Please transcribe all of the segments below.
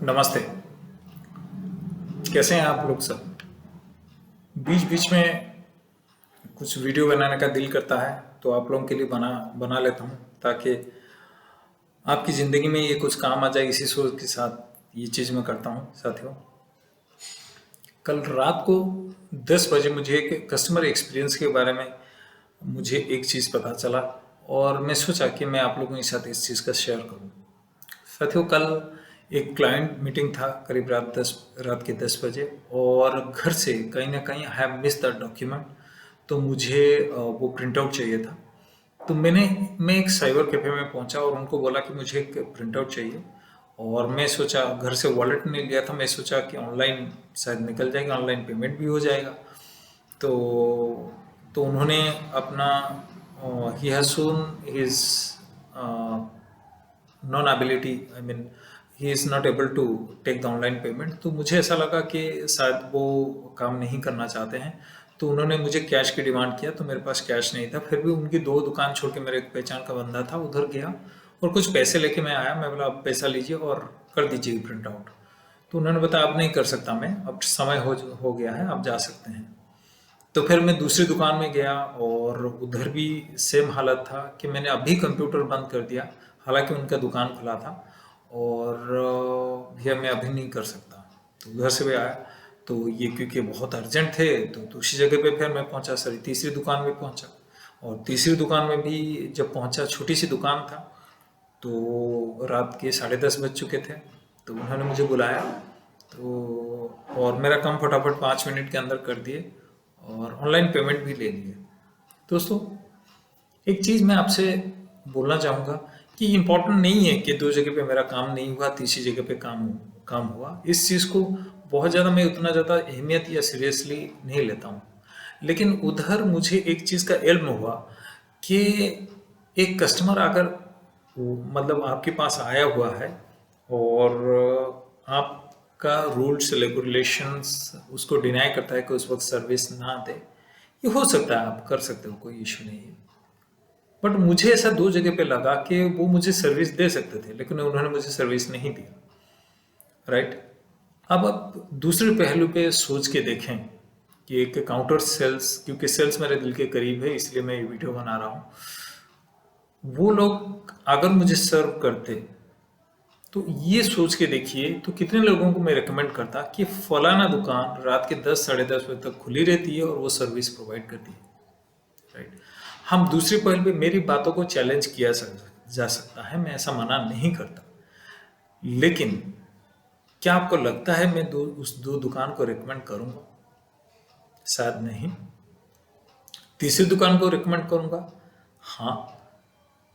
नमस्ते। कैसे हैं आप लोग सब? बीच बीच में कुछ वीडियो बनाने का दिल करता है तो आप लोगों के लिए बना बना लेता हूँ, ताकि आपकी ज़िंदगी में ये कुछ काम आ जाए। इसी सोच के साथ ये चीज़ मैं करता हूँ साथियों। कल रात को 10 बजे मुझे एक कस्टमर एक्सपीरियंस के बारे में मुझे एक चीज़ पता चला, और मैं सोचा कि मैं आप लोगों के साथ इस चीज़ का शेयर करूँ। साथियों, कल एक क्लाइंट मीटिंग था करीब रात के 10 बजे, और घर से कहीं ना कहीं I have miss the document. तो मुझे वो प्रिंट आउट चाहिए था। तो मैं एक साइबर कैफे में पहुंचा और उनको बोला कि मुझे एक प्रिंट आउट चाहिए। और मैं सोचा, घर से वॉलेट नहीं लिया था, मैं सोचा कि ऑनलाइन शायद निकल जाएगा, ऑनलाइन पेमेंट भी हो जाएगा। तो उन्होंने अपना ही has shown his non ability, I mean he is not able to take the online payment. तो मुझे ऐसा लगा कि शायद वो काम नहीं करना चाहते हैं। तो उन्होंने मुझे कैश की डिमांड किया, तो मेरे पास कैश नहीं था। फिर भी उनकी 2 दुकान छोड़ के मेरे एक पहचान का बंदा था, उधर गया और कुछ पैसे लेके मैं आया। मैं बोला, आप पैसा लीजिए और कर दीजिए प्रिंट आउट। तो उन्होंने बताया, अब नहीं कर सकता मैं, अब समय हो गया है, आप जा सकते हैं। तो फिर मैं दूसरी दुकान में गया और उधर भी सेम हालत था कि मैंने अभी कंप्यूटर बंद कर दिया, हालांकि उनका दुकान खुला था। और भैया मैं अभी नहीं कर सकता। तो उधर से भी आया, तो ये क्योंकि बहुत अर्जेंट थे तो दूसरी जगह पे फिर मैं पहुंचा, सर तीसरी दुकान में पहुंचा। और तीसरी दुकान में भी जब पहुंचा, छोटी सी दुकान था, तो रात के 10:30 बज चुके थे। तो उन्होंने मुझे बुलाया, तो और मेरा काम फटाफट 5 मिनट के अंदर कर दिए और ऑनलाइन पेमेंट भी ले लिए। दोस्तों, एक चीज़ मैं आपसे बोलना चाहूँगा कि इम्पोर्टेंट नहीं है कि 2 जगह पे मेरा काम नहीं हुआ, तीसरी जगह पे काम हुआ। इस चीज़ को बहुत ज़्यादा मैं उतना ज़्यादा अहमियत या सीरियसली नहीं लेता हूँ। लेकिन उधर मुझे एक चीज़ का इल्म हुआ कि एक कस्टमर अगर मतलब आपके पास आया हुआ है और आपका रूल्स रेगुलेशंस उसको डिनाई करता है कि उस वक्त सर्विस ना दे, ये हो सकता है, आप कर सकते हो, कोई इशू नहीं है। बट मुझे ऐसा 2 जगह पे लगा कि वो मुझे सर्विस दे सकते थे, लेकिन उन्होंने मुझे सर्विस नहीं दिया। राइट। अब आप दूसरे पहलू पे सोच के देखें कि एक काउंटर सेल्स, क्योंकि सेल्स मेरे दिल के करीब है इसलिए मैं ये वीडियो बना रहा हूँ। वो लोग अगर मुझे सर्व करते, तो ये सोच के देखिए तो कितने लोगों को मैं रिकमेंड करता कि फलाना दुकान रात के 10 10:30 बजे तक खुली रहती है और वो सर्विस प्रोवाइड करती है। राइट। हम दूसरे पहलू पे मेरी बातों को चैलेंज जा सकता है, मैं ऐसा मना नहीं करता। लेकिन क्या आपको लगता है मैं उस 2 दुकान को रिकमेंड करूंगा? शायद नहीं। तीसरी दुकान को रिकमेंड करूंगा? हाँ।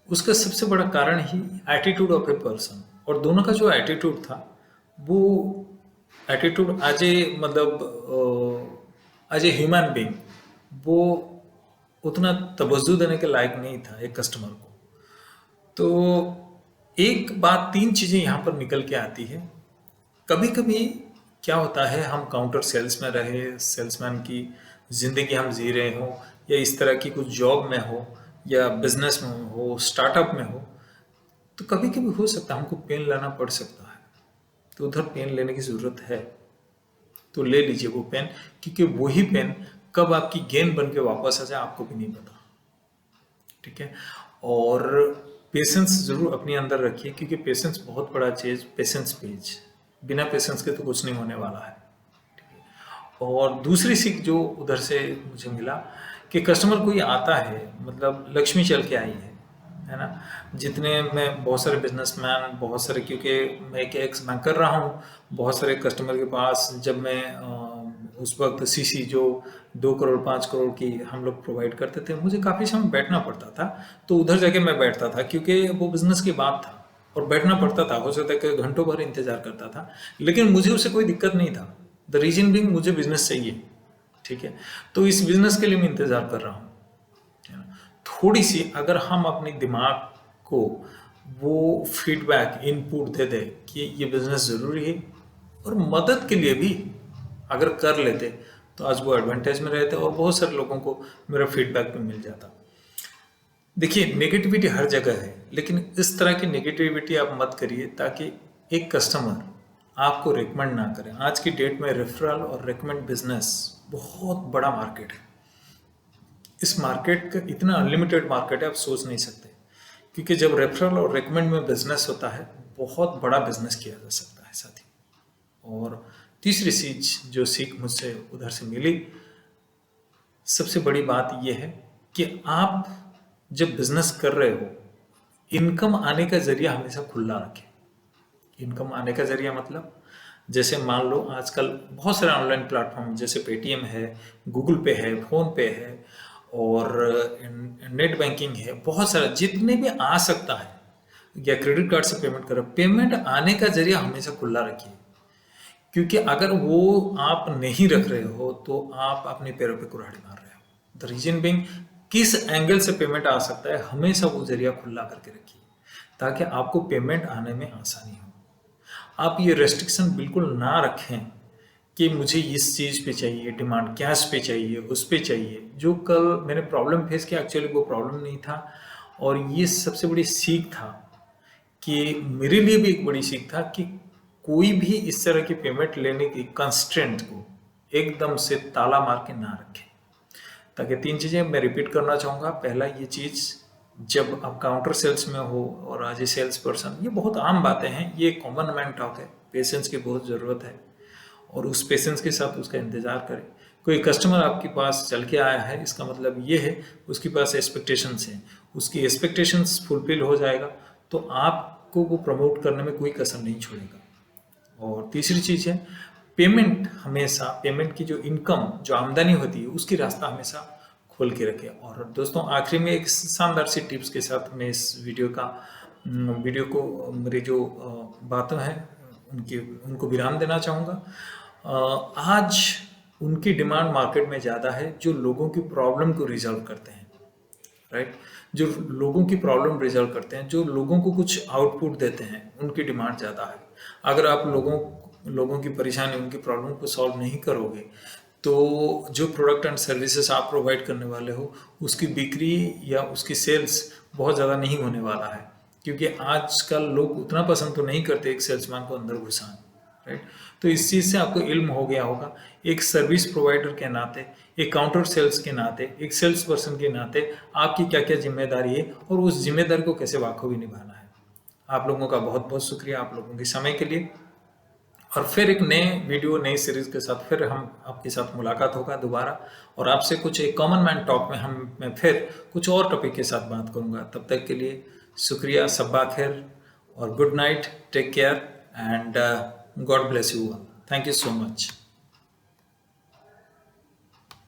उसका सबसे बड़ा कारण ही एटीट्यूड ऑफ ए पर्सन। और दोनों का जो एटीट्यूड था, वो एटीट्यूड एज ए मतलब एज ए ह्यूमन बीइंग, वो उतना तवज्जो देने के लायक नहीं था एक कस्टमर को। तो एक बात, 3 चीज़ें यहाँ पर निकल के आती है। कभी कभी क्या होता है, हम काउंटर सेल्स में रहे, सेल्समैन की ज़िंदगी हम जी रहे हो, या इस तरह की कुछ जॉब में हो, या बिजनेस में हो, स्टार्टअप में हो, तो कभी कभी हो सकता है हमको पेन लेना पड़ सकता है। तो उधर पेन लेने की ज़रूरत है, तो ले लीजिए वो पेन, क्योंकि वही पेन कब आपकी गेंद बन के वापस आ जाए आपको भी नहीं पता। ठीक है। और पेशेंस ज़रूर अपने अंदर रखिए, क्योंकि पेशेंस बहुत बड़ा चीज़, पेशेंस पेज, बिना पेशेंस के तो कुछ नहीं होने वाला है। और दूसरी सीख जो उधर से मुझे मिला कि कस्टमर कोई आता है, मतलब लक्ष्मी चल के आई है ना। जितने मैं बहुत सारे बिजनेसमैन, बहुत सारे, क्योंकि मैं एक एक्स मैं कर रहा हूँ, बहुत सारे कस्टमर के पास जब मैं उस वक्त सीसी जो 2 करोड़ 5 करोड़ की हम लोग प्रोवाइड करते थे, मुझे काफ़ी समय बैठना पड़ता था। तो उधर जाके मैं बैठता था, क्योंकि वो बिजनेस की बात था और बैठना पड़ता था, हो सकता है कि घंटों भर इंतजार करता था, लेकिन मुझे उससे कोई दिक्कत नहीं था। द रीजन बिंग, मुझे बिजनेस चाहिए। ठीक है। तो इस बिजनेस के लिए मैं इंतजार कर रहा हूँ। थोड़ी सी अगर हम अपने दिमाग को वो फीडबैक इनपुट दे दे कि ये बिजनेस ज़रूरी है, और मदद के लिए भी अगर कर लेते, तो आज वो एडवांटेज में रहते और बहुत सारे लोगों को मेरा फीडबैक भी मिल जाता। देखिए, नेगेटिविटी हर जगह है, लेकिन इस तरह की नेगेटिविटी आप मत करिए, ताकि एक कस्टमर आपको रिकमेंड ना करें। आज की डेट में रेफरल और रिकमेंड बिजनेस बहुत बड़ा मार्केट है। इस मार्केट का इतना अनलिमिटेड मार्केट है, आप सोच नहीं सकते। क्योंकि जब रेफरल और रिकमेंड में बिजनेस होता है, बहुत बड़ा बिजनेस किया जा सकता है साथी। और तीसरी चीज जो सीख मुझसे उधर से मिली, सबसे बड़ी बात यह है कि आप जब बिजनेस कर रहे हो, इनकम आने का जरिया हमेशा खुला रखें। इनकम आने का जरिया मतलब, जैसे मान लो आजकल बहुत सारे ऑनलाइन प्लेटफॉर्म जैसे पेटीएम है, गूगल पे है, फोन पे है और नेट बैंकिंग है, बहुत सारा जितने भी आ सकता है, या क्रेडिट कार्ड से पेमेंट करो, पेमेंट आने का जरिया हमेशा खुला रखिए। क्योंकि अगर वो आप नहीं रख रहे हो तो आप अपने पैरों पे कुल्हाड़ी मार रहे हो। द रीजन बिंग, किस एंगल से पेमेंट आ सकता है, हमेशा वो जरिया खुला करके रखिए ताकि आपको पेमेंट आने में आसानी हो। आप ये रेस्ट्रिक्शन बिल्कुल ना रखें कि मुझे इस चीज़ पे चाहिए, डिमांड कैश पे चाहिए, उस पे चाहिए। जो कल मैंने प्रॉब्लम फेस किया, एक्चुअली वो प्रॉब्लम नहीं था। और ये सबसे बड़ी सीख था कि मेरे लिए भी एक बड़ी सीख था कि कोई भी इस तरह की पेमेंट लेने की कंस्ट्रेंट को एकदम से ताला मार के ना रखें। ताकि तीन चीज़ें मैं रिपीट करना चाहूँगा। पहला, ये चीज़ जब आप काउंटर सेल्स में हो और एज ए सेल्स पर्सन, ये बहुत आम बातें हैं, ये कॉमन मैन टॉक है। पेशेंस की बहुत ज़रूरत है और उस पेशेंस के साथ उसका इंतज़ार करें। कोई कस्टमर आपके पास चल के आया है, इसका मतलब ये है उसके पास एक्सपेक्टेशंस हैं। उसकी एक्सपेक्टेशंस फुलफिल हो जाएगा तो आपको वो प्रमोट करने में कोई कसर नहीं छोड़ेगा। और तीसरी चीज़ है, पेमेंट हमेशा, पेमेंट की जो इनकम, जो आमदनी होती है, उसकी रास्ता हमेशा खोल के रखें। और दोस्तों, आखिरी में एक शानदार सी टिप्स के साथ मैं इस वीडियो को मेरी जो बातें हैं उनको विराम देना चाहूँगा। आज उनकी डिमांड मार्केट में ज़्यादा है जो लोगों की प्रॉब्लम को रिजॉल्व करते हैं, राइट। जो लोगों की प्रॉब्लम रिजॉल्व करते हैं, जो लोगों को कुछ आउटपुट देते हैं, उनकी डिमांड ज़्यादा है। अगर आप लोगों की परेशानी, उनकी प्रॉब्लम को सॉल्व नहीं करोगे तो जो प्रोडक्ट एंड सर्विसेज आप प्रोवाइड करने वाले हो, उसकी बिक्री या उसकी सेल्स बहुत ज़्यादा नहीं होने वाला है। क्योंकि आजकल लोग उतना पसंद तो नहीं करते एक सेल्समैन को अंदर घुसाएं, राइट। तो इस चीज़ से आपको इल्म हो गया होगा, एक सर्विस प्रोवाइडर के नाते, एक काउंटर सेल्स के नाते, एक सेल्स पर्सन के नाते आपकी क्या क्या जिम्मेदारी है और उस जिम्मेदारी को कैसे बाखूबी निभाना है। आप लोगों का बहुत बहुत शुक्रिया, आप लोगों के समय के लिए। और फिर एक नए वीडियो, नई सीरीज के साथ फिर हम आपके साथ मुलाकात होगा दोबारा, और आपसे कुछ एक कॉमन मैन टॉक में मैं फिर कुछ और टॉपिक के साथ बात करूंगा। तब तक के लिए शुक्रिया, सब्बा खैर और good night, take care and God bless you all. Thank you so much.